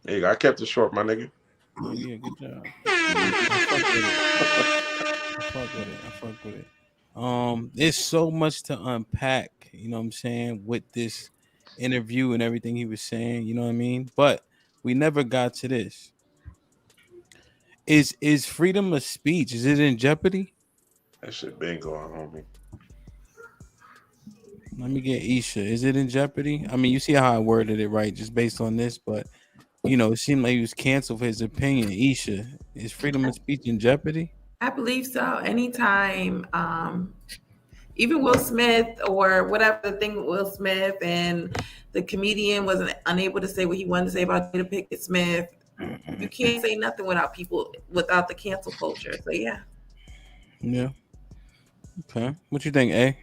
There you go. I kept it short, my nigga. Oh yeah, good job. Mhm. I fuck with it. I fuck with it. I fuck with it. There's so much to unpack, you know what I'm saying, with this interview and everything he was saying, you know what I mean? But we never got to this. Is freedom of speech? Is it in jeopardy? That shit been going, homie. Let me get Isha. Is it in jeopardy? I mean, you see how I worded it right, just based on this, but it seemed like he was canceled for his opinion. Isha, is freedom of speech in jeopardy? I believe so. Anytime, even Will Smith or whatever the thing with Will Smith and the comedian wasn't unable to say what he wanted to say about Jada Pinkett Smith. You can't say nothing without the cancel culture. So yeah. Yeah. Okay. What you think, A?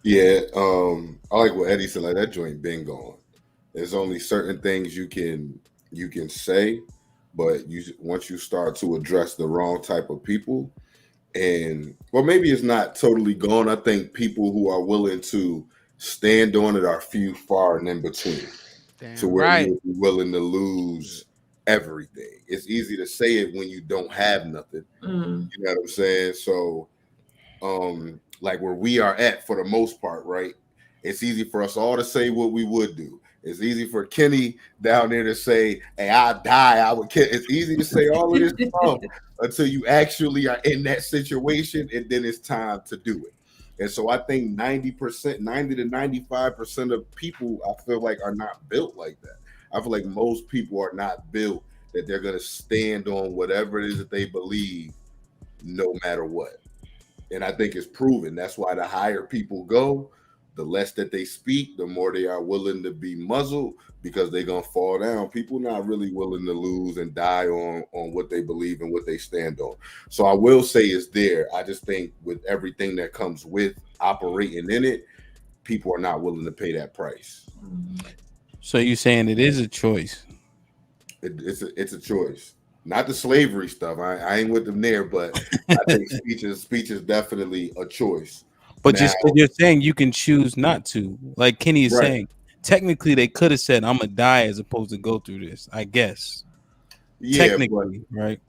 Yeah, I like what Eddie said. Like that joint been gone. There's only certain things you can say, but you once you start to address the wrong type of people, and well, maybe it's not totally gone. I think people who are willing to stand on it are few, far, and in between, to Damn where you right. would be willing to lose everything. It's easy to say it when you don't have nothing. Mm. You know what I'm saying? So like where we are at for the most part, right? It's easy for us all to say what we would do. It's easy for Kenny down there to say, "Hey, I'll die. I would kill." It's easy to say all of this stuff until you actually are in that situation, and then it's time to do it. And so I think 90%, 90 to 95% of people I feel like are not built like that. I feel like most people are not built that they're gonna stand on whatever it is that they believe, no matter what. And I think it's proven. That's why the higher people go, the less that they speak, the more they are willing to be muzzled because they're gonna fall down. People not really willing to lose and die on what they believe and what they stand on. So I will say it's there. I just think with everything that comes with operating in it, people are not willing to pay that price. So you saying it is a choice? It's a choice. Not the slavery stuff. I ain't with them there, but I think speech is definitely a choice. But Now, just because you're saying you can choose not to, like Kenny is right. saying, technically they could have said, "I'm gonna die" as opposed to go through this. I guess Yeah, but technically, right?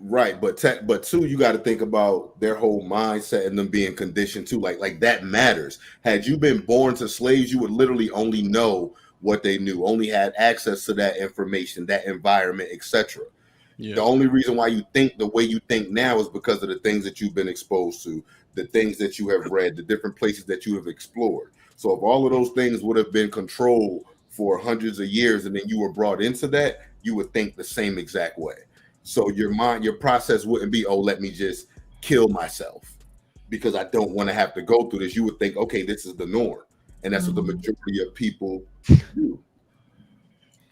right, but two, you got to think about their whole mindset and them being conditioned too. Like that matters. Had you been born to slaves, you would literally only know what they knew, only had access to that information, that environment, etc. Yeah. The only reason why you think the way you think now is because of the things that you've been exposed to, the things that you have read, the different places that you have explored. So if all of those things would have been controlled for hundreds of years and then you were brought into that, you would think the same exact way. So your process wouldn't be, oh, let me just kill myself because I don't want to have to go through this. You would think, okay, this is the norm. And that's what the Mm. majority of people do.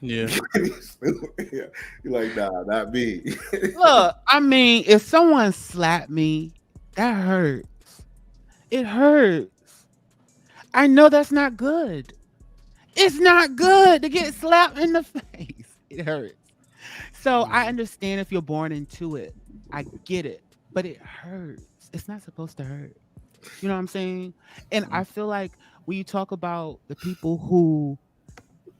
Yeah. You're like, nah, not me. Look, I mean, if someone slapped me, that hurts. It hurts. I know that's not good. It's not good to get slapped in the face. It hurts. So I understand if you're born into it. I get it. But it hurts. It's not supposed to hurt. You know what I'm saying? And I feel like when you talk about the people who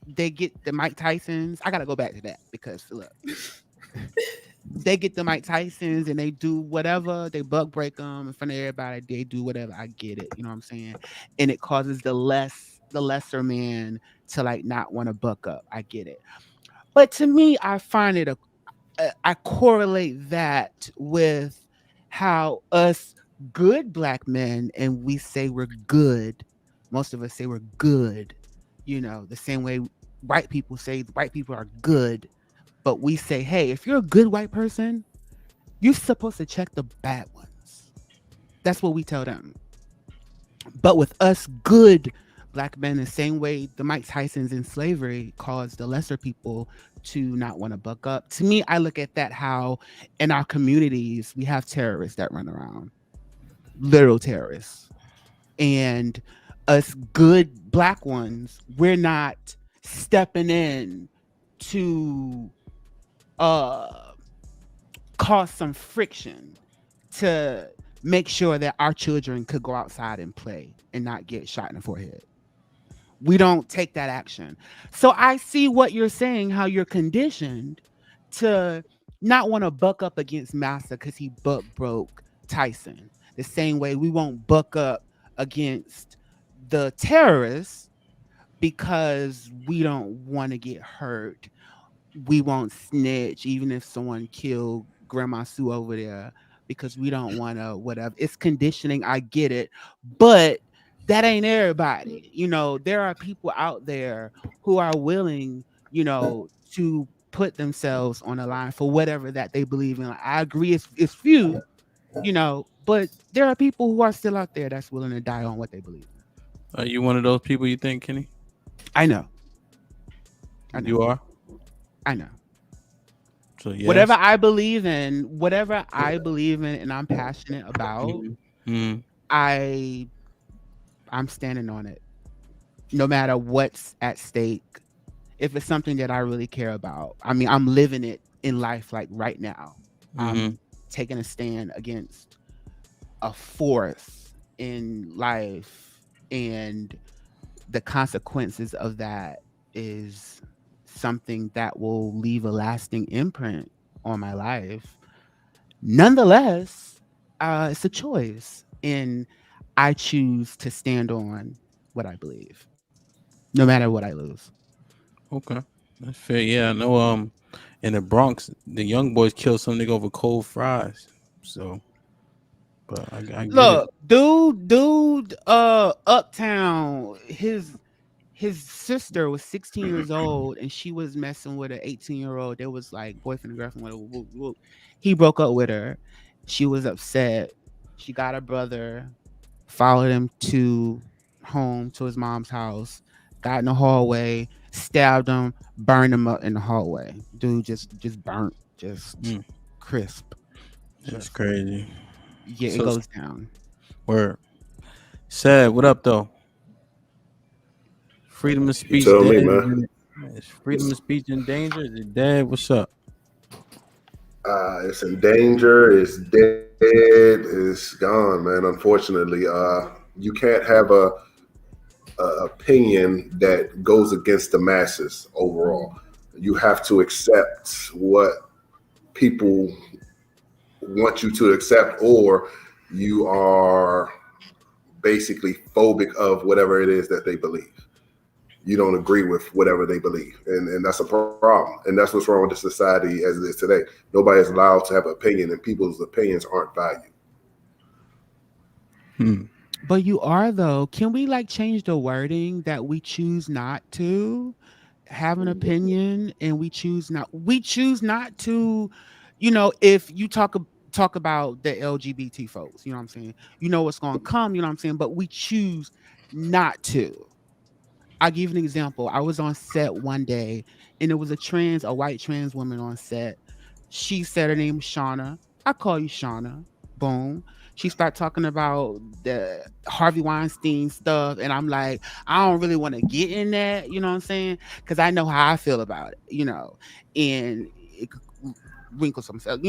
they get the Mike Tysons, I gotta go back to that because look, they get the Mike Tysons and they do whatever, they bug break them in front of everybody, they do whatever. I get it, you know what I'm saying? And it causes the lesser man to like not want to buck up. I get it. But to me, I find it I correlate that with how us good black men and we say we're good. Most of us say we're good, the same way white people say white people are good. But we say, hey, if you're a good white person, you're supposed to check the bad ones. That's what we tell them. But with us good black men, the same way the Mike Tysons in slavery caused the lesser people to not want to buck up. To me, I look at that how in our communities we have terrorists that run around, literal terrorists. And us good black ones, we're not stepping in to uh cause some friction to make sure that our children could go outside and play and not get shot in the forehead. We don't take that action. So I see what you're saying, how you're conditioned to not want to buck up against Massa because he buck broke Tyson. The same way we won't buck up against the terrorists because we don't want to get hurt. We won't snitch even if someone killed Grandma Sue over there because we don't want to whatever. It's conditioning. I get it, but that ain't everybody. There are people out there who are willing, to put themselves on the line for whatever that they believe in. I agree, it's few, but there are people who are still out there that's willing to die on what they believe in. Are you one of those people, you think, Kenny? I know. You are? I know. So yes. Whatever I believe in and I'm passionate about, I'm standing on it. No matter what's at stake. If it's something that I really care about. I mean, I'm living it in life like right now. I'm taking a stand against a force in life, and the consequences of that is something that will leave a lasting imprint on my life. Nonetheless, it's a choice, and I choose to stand on what I believe, no matter what I lose. Okay, that's fair. Yeah, I know. In the Bronx, the young boys killed some nigga over cold fries. So, but I get it. Look, dude, uptown, his sister was 16 years old and she was messing with an 18-year-old. They was like boyfriend and girlfriend. He broke up with her. She was upset. She got a brother, followed him to his mom's house, got in the hallway, stabbed him, burned him up in the hallway. Dude just burnt, crisp. That's crazy. Yeah, it goes down. Word. Sad. What up, though? Freedom of speech. Tell me, man. Is freedom of speech in danger? Is it dead? What's up? It's in danger. It's dead. It's gone, man. Unfortunately, you can't have a opinion that goes against the masses overall. You have to accept what people want you to accept, or you are basically phobic of whatever it is that they believe. You don't agree with whatever they believe, and that's a problem. And that's what's wrong with the society as it is today. Nobody is allowed to have an opinion, and people's opinions aren't valued. But you are, though. Can we change the wording that we choose not to have an opinion, and we choose not to, if you talk about the LGBT folks, you know what I'm saying? You know what's going to come, you know what I'm saying? But we choose not to. I'll give you an example. I was on set one day and it was a white trans woman on set. She said her name was Shauna. I call you Shauna. Boom. She started talking about the Harvey Weinstein stuff. And I'm like, I don't really want to get in that, you know what I'm saying? Because I know how I feel about it, and it could wrinkle some stuff,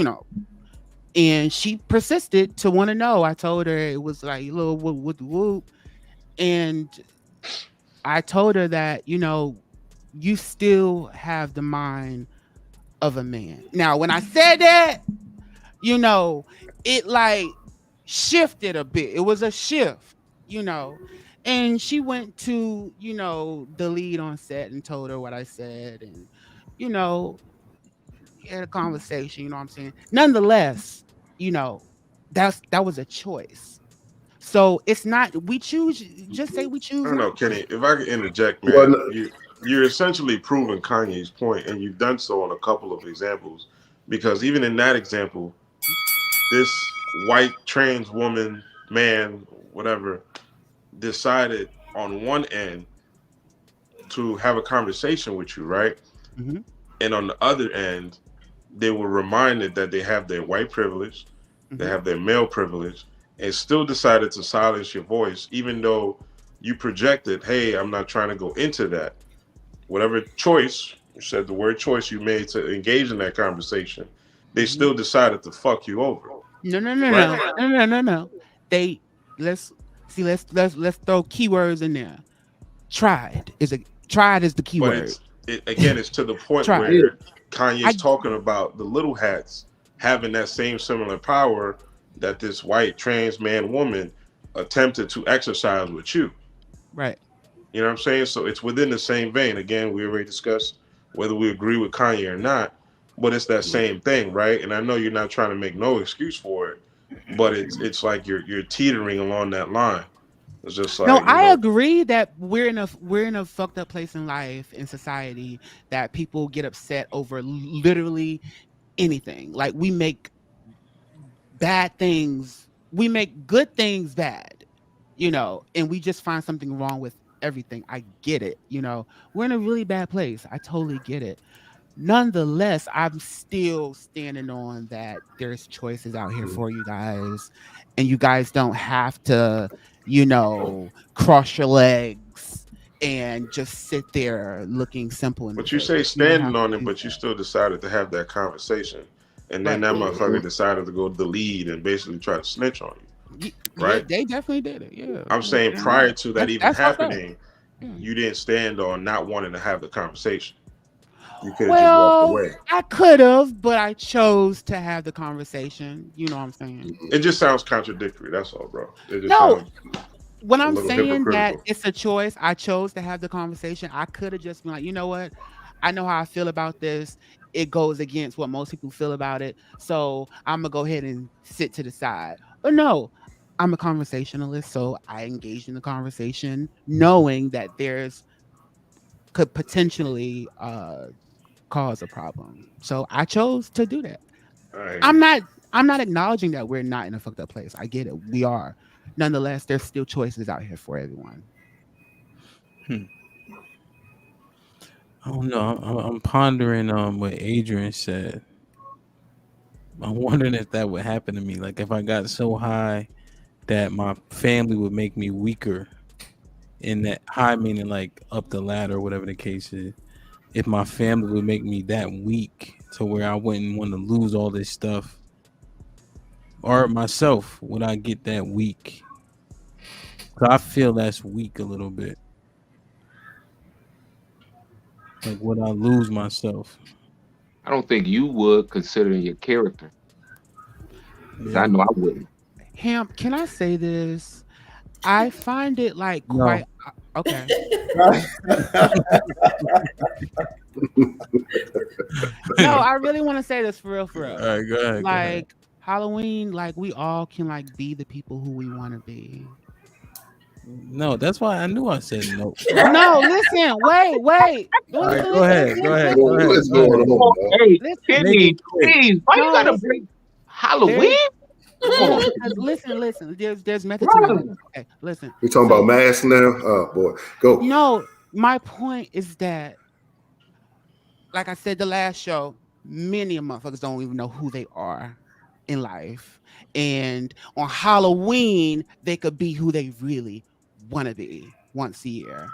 And she persisted to want to know. I told her it was like a little whoop. And I told her that, you still have the mind of a man. Now, when I said that, it shifted a bit. It was a shift, and she went to, the lead on set and told her what I said. And, had a conversation, you know what I'm saying? Nonetheless, that was a choice. So it's not, we choose, just say we choose. I don't know, Kenny, if I could interject, man, you're essentially proving Kanye's point, and you've done so on a couple of examples. Because even in that example, this white trans woman, man, whatever, decided on one end to have a conversation with you, right? Mm-hmm. And on the other end, they were reminded that they have their white privilege, they have their male privilege, and still decided to silence your voice, even though you projected, hey, I'm not trying to go into that. Whatever choice, you said the word choice you made to engage in that conversation, they still decided to fuck you over. No. Let's throw keywords in there. Tried is the key But word. it's to the point Tried. where Kanye's I talking about the little hats having that same similar power that this white trans man woman attempted to exercise with you. right. You know what I'm saying? So it's within the same vein. Again, we already discussed whether we agree with Kanye or not, but it's that same thing, right? And I know you're not trying to make no excuse for it, but it's like you're teetering along that line. It's just No, like, I agree that we're in a fucked up place in life, in society, that people get upset over literally anything. Like we make bad things, we make good things bad, and we just find something wrong with everything. I get it. We're in a really bad place. I totally get it. Nonetheless, I'm still standing on that there's choices out here for you guys, and you guys don't have to, cross your legs and just sit there looking simple in the but you say face. You don't have standing on to it, do but you that. still decided to have that conversation. And then Right. that motherfucker decided to go to the lead and basically try to snitch on you, Yeah, right? they definitely did it. Yeah. I'm saying prior to that even That's fucked up. happening, Yeah. you didn't stand on not wanting to have the conversation. You could have just walked Well, away. I could have, but I chose to have the conversation. You know what I'm saying? It just sounds contradictory. That's all, bro. It just No, sounds when a I'm little saying that hypocritical. it's a choice, I chose to have the conversation. I could have just been like, you know what? I know how I feel about this. It goes against what most people feel about it. So I'm going to go ahead and sit to the side. But no, I'm a conversationalist. So I engaged in the conversation knowing that there's could potentially cause a problem. So I chose to do that. All right. I'm not acknowledging that we're not in a fucked up place. I get it. We are. Nonetheless, there's still choices out here for everyone. I don't know. I'm pondering what Adrian said. I'm wondering if that would happen to me. Like if I got so high that my family would make me weaker. In that high meaning like up the ladder, whatever the case is. If my family would make me that weak to where I wouldn't want to lose all this stuff, or myself, would I get that weak? So I feel that's weak a little bit. Like would I lose myself? I don't think you would, considering your character. 'Cause Yeah. I know I wouldn't. Hamp, can I say this? I find it like No. quite okay. No, I really want to say this for real, for real. All right, go ahead. Like Halloween, like we all can like be the people who we want to be. No, that's why I knew I said no. No, listen, wait. All right, go ahead. What's going on, Oh, man? hey, Listen, Make Kenny, it quick. please, why you No, gotta listen. break Halloween? Come on. Listen. There's method to Brother. it. Okay, listen. We talking about masks now? Oh boy, go. No, my point is that, like I said the last show, many of motherfuckers don't even know who they are in life. And on Halloween, they could be who they really want to be once a year.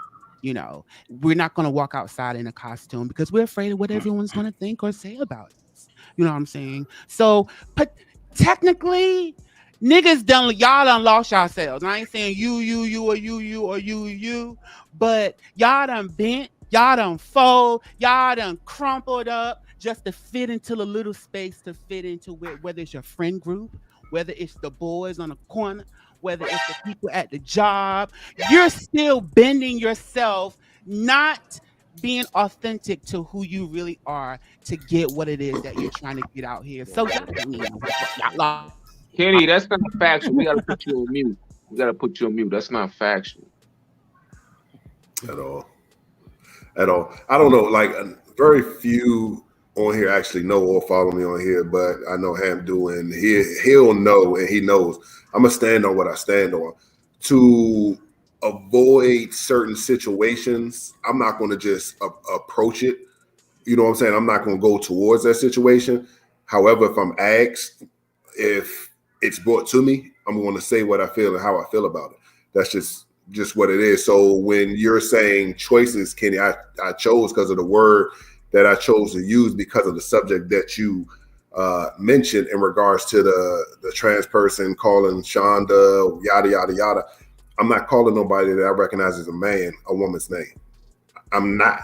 We're not going to walk outside in a costume because we're afraid of what everyone's going to think or say about us. You know what I'm saying? So, but technically, y'all done lost yourselves. I ain't saying you, or you, but y'all done bent, y'all done fold, y'all done crumpled up just to fit into the little space to fit into whether it's your friend group, whether it's the boys on the corner, whether it's the people at the job. You're still bending yourself, not being authentic to who you really are to get what it is that you're trying to get out here. So y'all don't need no y'all. Kenny, that's not factual. We gotta put you on mute. That's not factual. At all. I don't know. Like very few on here actually know or follow me on here, but I know Ham do, and he'll know, and he knows. I'm gonna stand on what I stand on. To avoid certain situations, I'm not gonna just approach it. You know what I'm saying? I'm not gonna go towards that situation. However, if I'm asked, if it's brought to me, I'm gonna say what I feel and how I feel about it. That's just what it is. So when you're saying choices, Kenny, I chose because of the word that I chose to use because of the subject that you mentioned in regards to the trans person calling Shonda, yada, yada, yada. I'm not calling nobody that I recognize as a man a woman's name. I'm not.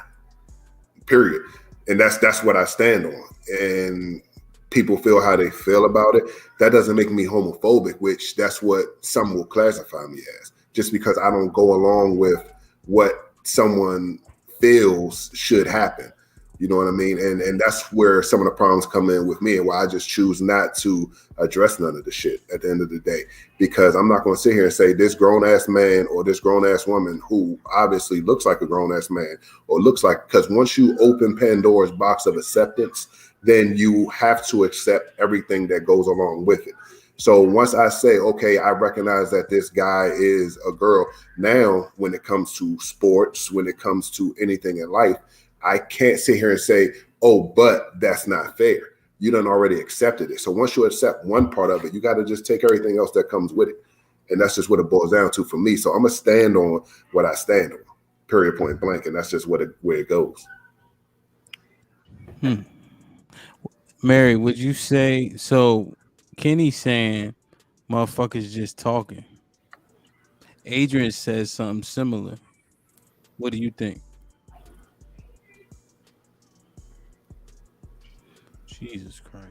Period. And that's what I stand on. And people feel how they feel about it. That doesn't make me homophobic, which that's what some will classify me as. Just because I don't go along with what someone feels should happen. You know what I mean? And that's where some of the problems come in with me and why I just choose not to address none of the shit at the end of the day. Because I'm not going to sit here and say this grown-ass man or this grown-ass woman who obviously looks like a grown-ass man or looks like, because once you open Pandora's box of acceptance, then you have to accept everything that goes along with it. So once I say, okay, I recognize that this guy is a girl, now when it comes to sports, when it comes to anything in life, I can't sit here and say, oh, but that's not fair. You done already accepted it. So once you accept one part of it, you got to just take everything else that comes with it. And that's just what it boils down to for me. So I'm going to stand on what I stand on, period, point blank. And that's just where it goes. Mary, would you say, so Kenny saying motherfuckers just talking. Adrian says something similar. What do you think? Jesus Christ.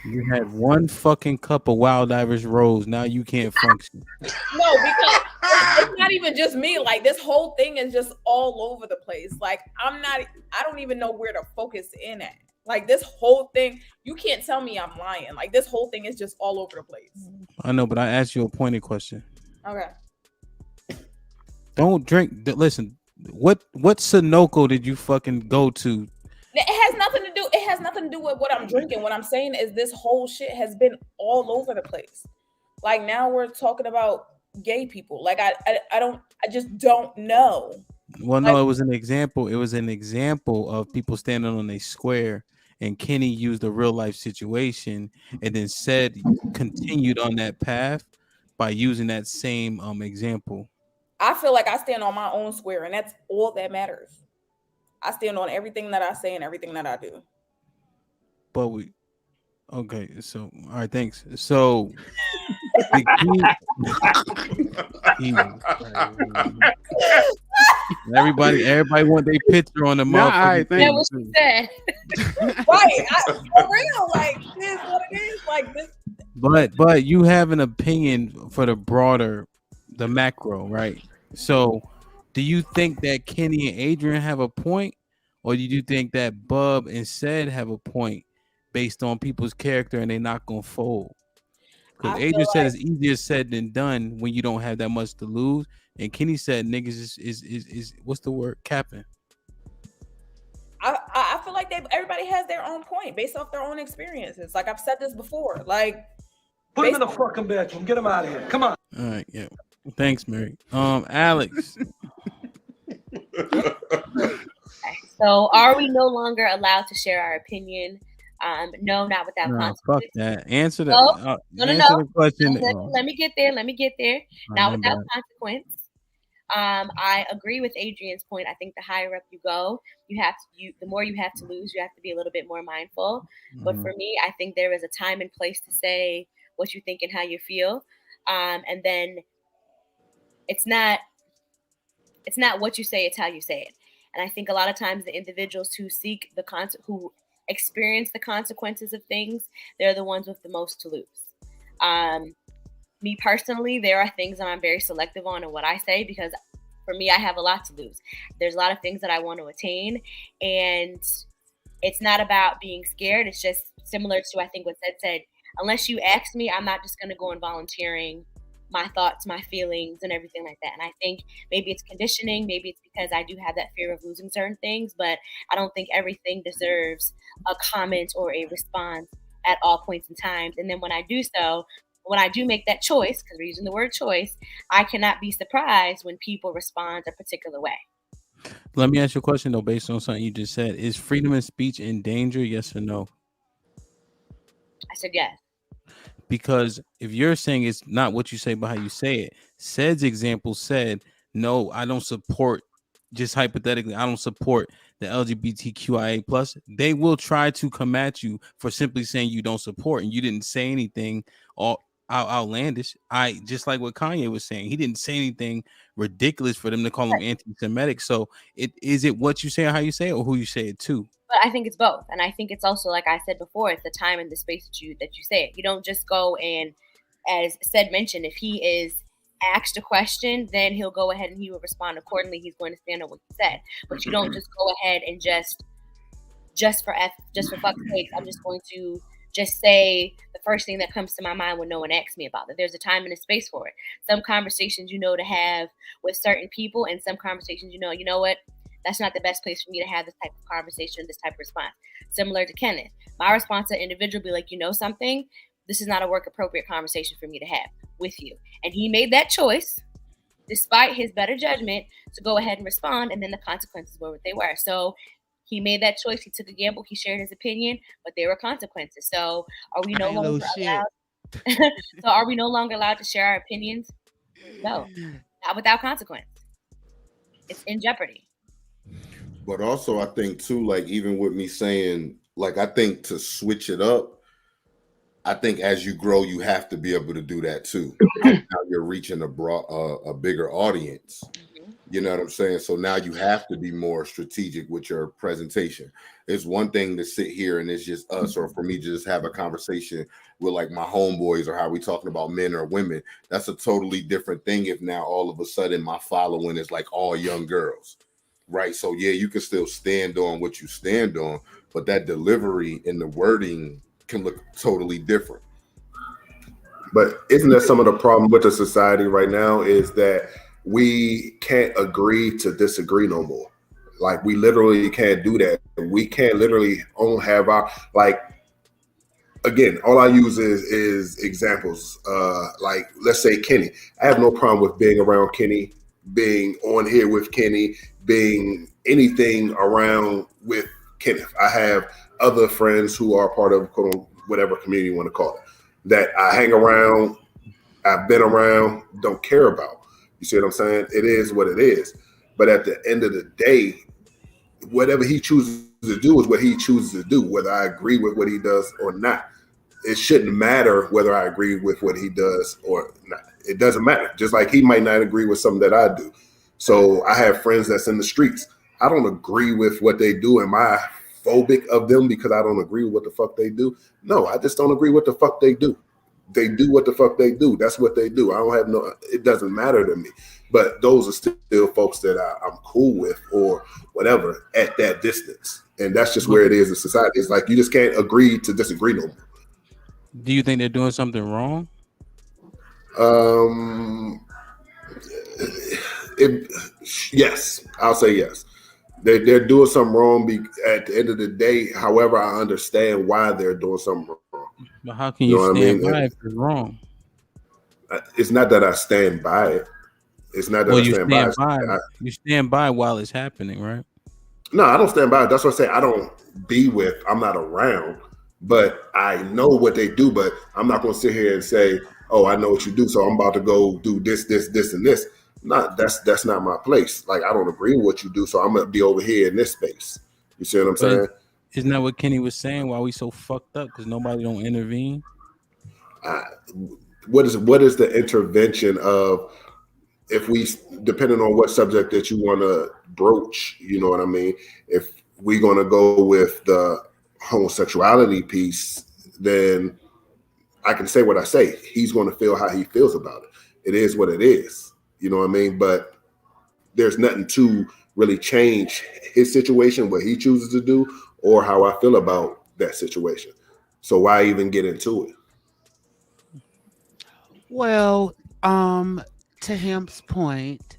You had one fucking cup of Wild Irish Rose. Now you can't function. No, because it's not even just me. Like, this whole thing is just all over the place. Like, I don't even know where to focus in at. Like, this whole thing, you can't tell me I'm lying. Like, this whole thing is just all over the place. I know, but I asked you a pointed question. Okay. Don't drink. Listen, what Sunoco did you fucking go to? It has nothing to do. It has nothing to do with what I'm drinking. What I'm saying is this whole shit has been all over the place. Like, now we're talking about gay people. Like, I just don't know. Well, no, it was an example. It was an example of people standing on a square, and Kenny used a real life situation, and then continued on that path by using that same example. I feel like I stand on my own square, and that's all that matters. I stand on everything that I say and everything that I do. But okay, so all right, thanks. So everybody want their picture on the motherfucker. That's what she said. Right, for real, like, this is what it is, like this. But you have an opinion for the macro, right? So, do you think that Kenny and Adrian have a point, or do you think that Bub and Said have a point based on people's character and they're not gonna fold? Because Adrian said it's easier said than done when you don't have that much to lose, and Kenny said niggas is what's the word, capping. I feel like everybody has their own point based off their own experiences. Like, I've said this before. Like, put him in the fucking bedroom. Get him out of here. Come on. All right, yeah. Thanks, Mary. Alex. So, are we no longer allowed to share our opinion? No, not without consequences. Fuck that. Answer the the question. Let me get there. Not without consequence. I agree with Adrian's point. I think the higher up you go, the more you have to lose. You have to be a little bit more mindful. Mm-hmm. But for me, I think there is a time and place to say what you think and how you feel. And then it's not what you say, it's how you say it. And I think a lot of times the individuals who who experience the consequences of things, they're the ones with the most to lose. Me personally, there are things that I'm very selective on and what I say, because for me, I have a lot to lose. There's a lot of things that I want to attain, and it's not about being scared. It's just similar to, I think, what Seth said. Unless you ask me, I'm not just going to go and volunteering my thoughts, my feelings, and everything like that. And I think maybe it's conditioning. Maybe it's because I do have that fear of losing certain things, but I don't think everything deserves a comment or a response at all points in time. And then when I do so, when I do make that choice, because we're using the word choice, I cannot be surprised when people respond a particular way. Let me ask you a question, though, based on something you just said. Is freedom of speech in danger, yes or no? I said yes. Because if you're saying it's not what you say, but how you say it, Said's example said, no, I don't support, just hypothetically, I don't support the LGBTQIA plus. They will try to come at you for simply saying you don't support, and you didn't say anything outlandish. I just like what Kanye was saying. He didn't say anything ridiculous for them to call him anti-Semitic. So it what you say or how you say it or who you say it to? But I think it's both, and I think it's also, like I said before, it's the time and the space that you say it. You don't just go and, as said mentioned, if he is asked a question, then he'll go ahead and he will respond accordingly. He's going to stand on what he said, but you don't just go ahead and just for fuck's sake, I'm just going to just say the first thing that comes to my mind when no one asks me about it. There's a time and a space for it. Some conversations to have with certain people, and some conversations you know what, that's not the best place for me to have this type of conversation, this type of response. Similar to Kenneth, my response to an individual be like, something, this is not a work appropriate conversation for me to have with you. And he made that choice, despite his better judgment, to go ahead and respond, and then the consequences were what they were. So he made that choice. He took a gamble. He shared his opinion, but there were consequences. So are we no longer allowed? So are we no longer allowed to share our opinions? No, not without consequence. It's in jeopardy. But also, I think too, like even with me saying, like I think to switch it up, I think as you grow, you have to be able to do that too. Now you're reaching a bigger audience. You know what I'm saying? So now you have to be more strategic with your presentation. It's one thing to sit here and it's just us, or for me to just have a conversation with like my homeboys, or how we talking about men or women. That's a totally different thing if now all of a sudden my following is like all young girls, right? So yeah, you can still stand on what you stand on, but that delivery and the wording can look totally different. But isn't that some of the problem with the society right now is that we can't agree to disagree no more. Like we literally can't do that. We can't literally only have our again, all I use is examples. Like let's say Kenny. I have no problem with being around Kenny, being on here with Kenny, being anything around with Kenneth. I have other friends who are part of whatever community you want to call it, that I hang around, I've been around, don't care about. You see what I'm saying? It is what it is. But at the end of the day, whatever he chooses to do is what he chooses to do, whether I agree with what he does or not. It shouldn't matter whether I agree with what he does or not. It doesn't matter. Just like he might not agree with something that I do. So I have friends that's in the streets. I don't agree with what they do. Am I phobic of them because I don't agree with what the fuck they do? No, I just don't agree with the fuck they do. They do what the fuck they do. That's what they do. I don't have it doesn't matter to me. But those are still folks that I'm cool with or whatever at that distance. And that's just where it is in society. It's like you just can't agree to disagree no more. Do you think they're doing something wrong? Yes, I'll say yes. They're doing something wrong at the end of the day. However, I understand why they're doing something wrong. But how can you stand by if it's wrong? It's not that I stand by it. It's not that I stand by it. You stand by while it's happening, right? No, I don't stand by it. That's what I say. I don't be with. I'm not around, but I know what they do. But I'm not going to sit here and say, "Oh, I know what you do," so I'm about to go do this, and this. Not that's not my place. Like I don't agree with what you do, so I'm gonna be over here in this space. You see what I'm saying? Isn't that what Kenny was saying? Why we so fucked up? Because nobody don't intervene. What is the intervention of if we, depending on what subject that you want to broach? You know what I mean? If we're gonna go with the homosexuality piece, then I can say what I say. He's going to feel how he feels about it. It is what it is. You know what I mean? But there's nothing to really change his situation, what he chooses to do, or how I feel about that situation. So why even get into it? Well, to Hamp's point,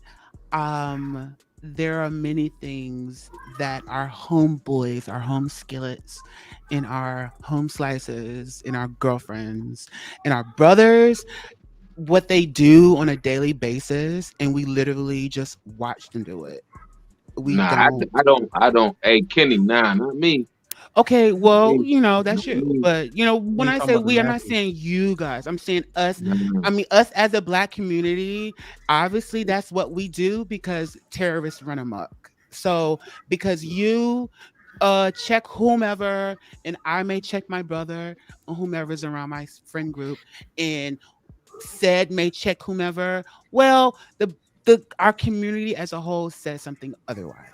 there are many things that our homeboys, our home skillets, and our home slices, and our girlfriends, and our brothers, what they do on a daily basis, and we literally just watch them do it. I don't. Hey, Kenny, not me. Okay, well, that's you. But when I say we, I'm not saying you guys. I'm saying us. I mean, us as a Black community. Obviously, that's what we do because terrorists run amok. So, because you check whomever, and I may check my brother or whomever's around my friend group, and said may check whomever. Well, the our community as a whole says something otherwise.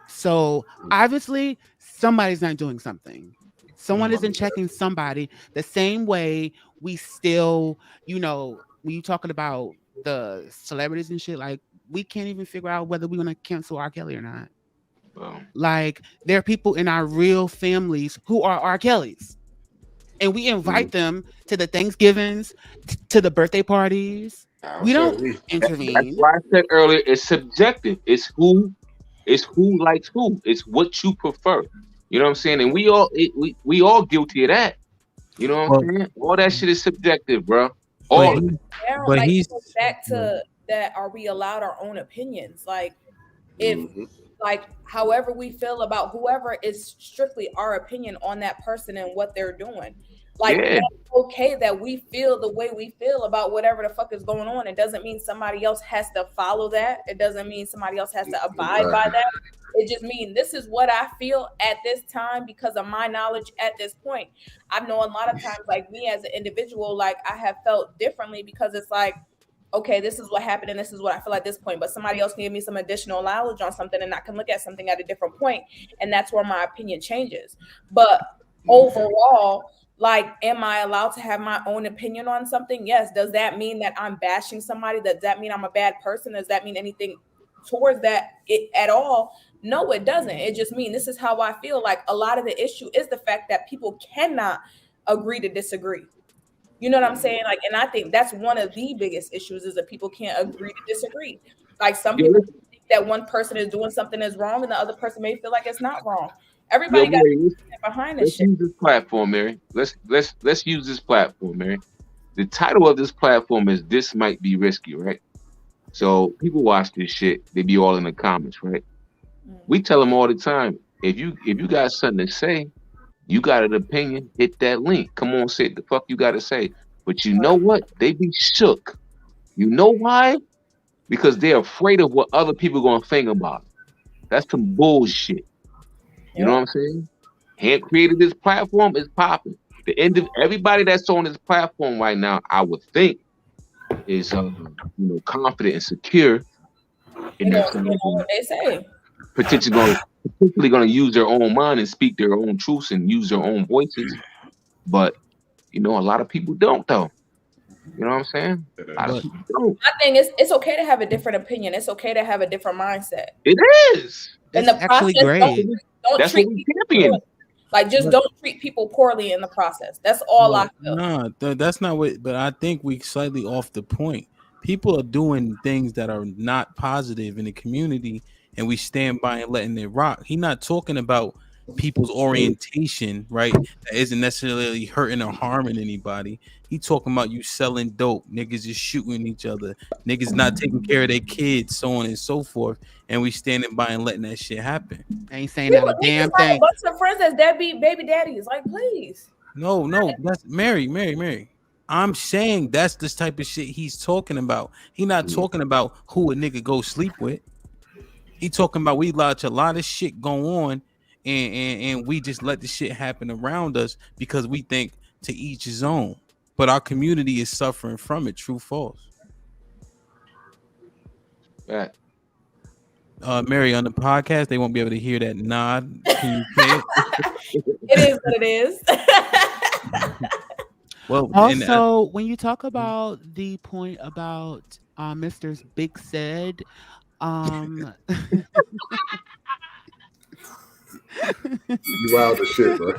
So obviously somebody's not doing something. Someone isn't checking somebody the same way we still, when you talking about the celebrities and shit, like we can't even figure out whether we're gonna cancel R. Kelly or not. Like there are people in our real families who are R. Kelly's, and we invite them to the Thanksgivings, to the birthday parties. We don't That's intervene. why I said earlier it's subjective. It's who likes who. It's what you prefer. You know what I'm saying? And we all guilty of that. You know what I'm saying? All that shit is subjective, bro. All of it. Now, But like, he's it goes back to that. Are we allowed our own opinions? Like, if like however we feel about whoever is strictly our opinion on that person and what they're doing. Like, Yeah. it's okay that we feel the way we feel about whatever the fuck is going on. It doesn't mean somebody else has to follow that. It doesn't mean somebody else has to abide by that. It just means this is what I feel at this time because of my knowledge at this point. I've known a lot of times, like me as an individual, like I have felt differently because it's like, okay, this is what happened and this is what I feel at this point. But somebody else can give me some additional knowledge on something and I can look at something at a different point. And that's where my opinion changes. But overall, like, am I allowed to have my own opinion on something? Yes. Does that mean that I'm bashing somebody? Does that mean I'm a bad person? Does that mean anything towards that at all? No, it doesn't. It just means this is how I feel. Like a lot of the issue is the fact that people cannot agree to disagree. You know what I'm saying? Like, and I think that's one of the biggest issues is that people can't agree to disagree. Like some people think that one person is doing something is wrong and the other person may feel like it's not wrong. Everybody got to get behind this Let's shit. use this platform, Mary. Let's use this platform, Mary. The title of this platform is "This Might Be Risky," right? So people watch this shit. They be all in the comments, right? We tell them all the time. If you got something to say, you got an opinion, hit that link. Come on, say the fuck you got to say. But you know what? They be shook. You know why? Because they're afraid of what other people gonna think about it. That's some bullshit. You know what I'm saying? Hand created this platform is popping. The end of everybody that's on this platform right now, I would think, is confident and secure in You know themselves. what they say. Particularly going to use their own mind and speak their own truths and use their own voices. But a lot of people don't, though. You know what I'm saying? I think it's okay to have a different opinion. It's okay to have a different mindset. It is. In the process, don't treat people like don't treat people poorly in the process. That's all I feel. No, that's not what. But I think we slightly off the point. People are doing things that are not positive in the community, and we stand by and letting it rock. He's not talking about people's orientation, right? That isn't necessarily hurting or harming anybody. He talking about you selling dope, niggas is shooting each other, niggas not taking care of their kids, so on and so forth. And we standing by and letting that shit happen. Ain't saying that a damn thing. A bunch of friends as deadbeat baby daddies, like please. No, that's Mary. I'm saying that's this type of shit he's talking about. He not talking about who a nigga go sleep with. He talking about we watch a lot of shit go on, and we just let the shit happen around us because we think to each his own. But our community is suffering from it. True, false. Yeah. Mary, on the podcast, they won't be able to hear that nod. Can you say it? It is what it is. Well, also, when you talk about the point about Mr. Big said, you wild as shit, bro.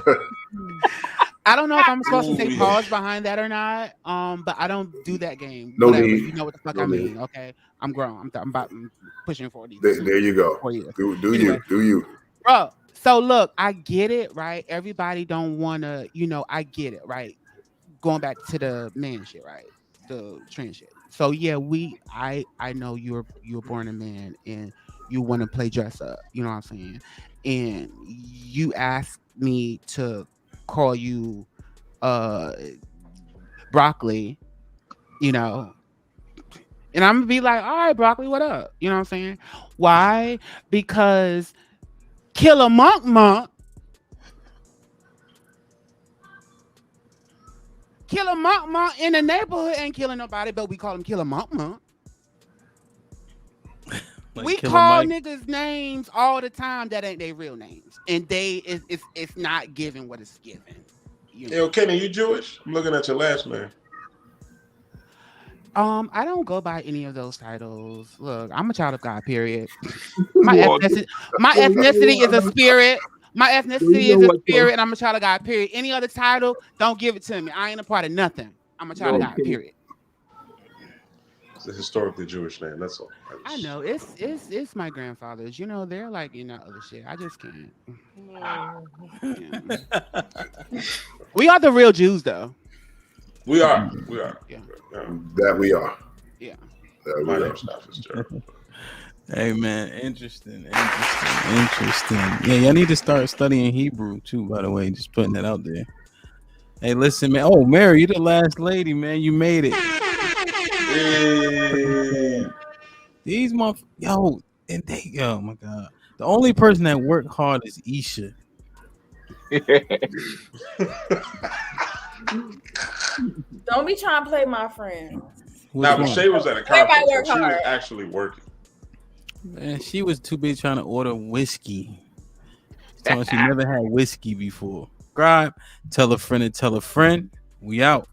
I don't know if I'm supposed to say pause behind that or not. But I don't do that game. No Whatever. need. You know what the fuck I mean? Okay, I'm grown. I'm pushing 40. There you go. Do you, bro? So look, I get it, right? Everybody don't want to, I get it, right? Going back to the man shit, right? The trans shit. So yeah, I know you're born a man and you want to play dress up. You know what I'm saying? And you asked me to call you broccoli, and I'm gonna be like, all right, broccoli, what up? You know what I'm saying? Why? Because Killer Monk. Killer Monk in the neighborhood ain't killing nobody, but we call him Killer Monk. Like We Killer call Mike. niggas names all the time that ain't their real names, and it's not giving what it's giving. You know? Yo, Kenny, you Jewish? I'm looking at your last name. I don't go by any of those titles. Look, I'm a child of God. Period. My ethnicity is a spirit. My ethnicity is a spirit, and I'm a child of God. Period. Any other title, don't give it to me. I ain't a part of nothing. I'm a child of God. Period. It's a historically Jewish name. That's all. I know it's my grandfather's. You know, they're like other shit. I just can't. Yeah. We are the real Jews, though. We are. Yeah. That we are. Yeah. My name's Fitzgerald. Hey man, interesting. Yeah, y'all need to start studying Hebrew too. By the way, just putting that out there. Hey, listen, man. Oh, Mary, you the last lady, man. You made it. Hey. These yo, and they, oh my god, the only person that worked hard is Isha. Don't be trying to play my friend. Now, but Shay was at a conference, so she was actually working. Man, she was too busy trying to order whiskey. She never had whiskey before. Subscribe, tell a friend and tell a friend. We out.